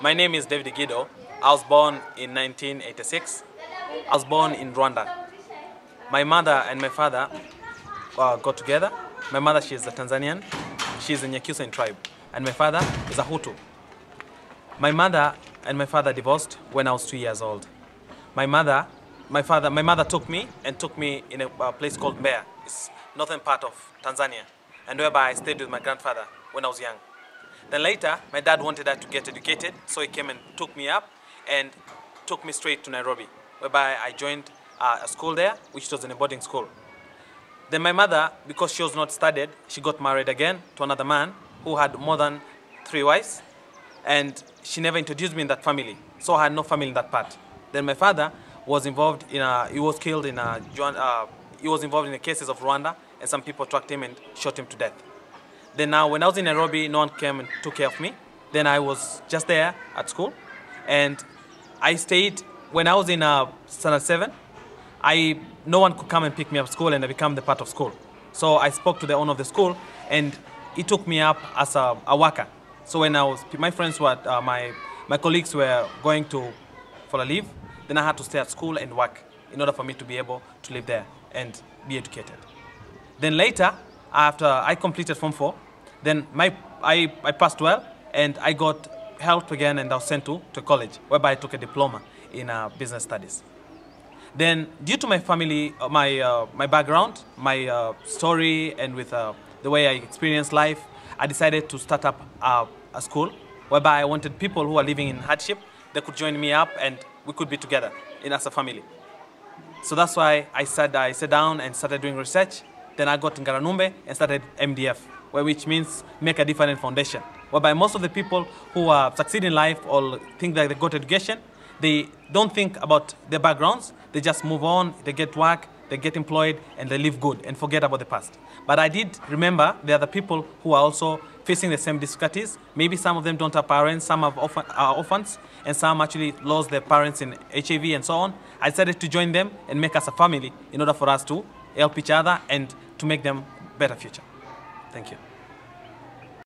My name is David Gido. I was born in 1986. I was born in Rwanda. My mother and my father got together. My mother, she is a Tanzanian. She is a Nyakyusa tribe. And my father is a Hutu. My mother and my father divorced when I was 2 years old. My mother took me in a place called Mbeya. It's northern part of Tanzania, and whereby I stayed with my grandfather when I was young. Then later, my dad wanted us to get educated, so he came and took me up and took me straight to Nairobi, whereby I joined a school there, which was in a boarding school. Then my mother, because she was not studied, she got married again to another man who had more than 3 wives, and she never introduced me in that family, so I had no family in that part. Then my father was involved in he was killed in he was involved in the cases of Rwanda, and some people tracked him and shot him to death. Then now, when I was in Nairobi, no one came and took care of me. Then I was just there at school, and I stayed. When I was in standard 7, no one could come and pick me up at school, and I became the part of school. So I spoke to the owner of the school, and he took me up as a worker. So when my friends were, my colleagues were going for a leave, then I had to stay at school and work in order for me to be able to live there and be educated. Then later, after I completed Form 4, then I passed well, and I got help again, and I was sent to college, whereby I took a diploma in business studies. Then, due to my family, my background, my story, and with the way I experienced life, I decided to start up a school, whereby I wanted people who are living in hardship, they could join me up, and we could be together as a family. So that's why I sat down and started doing research. Then I got in Ngaranumbe and started MDF, which means Make a Different Foundation, whereby most of the people who succeed in life or think that they got education, they don't think about their backgrounds. They just move on, they get work, they get employed, and they live good and forget about the past. But I did remember there are the people who are also facing the same difficulties. Maybe some of them don't have parents, some are orphans, and some actually lost their parents in HIV and so on. I decided to join them and make us a family in order for us to help each other and to make them a better future. Thank you.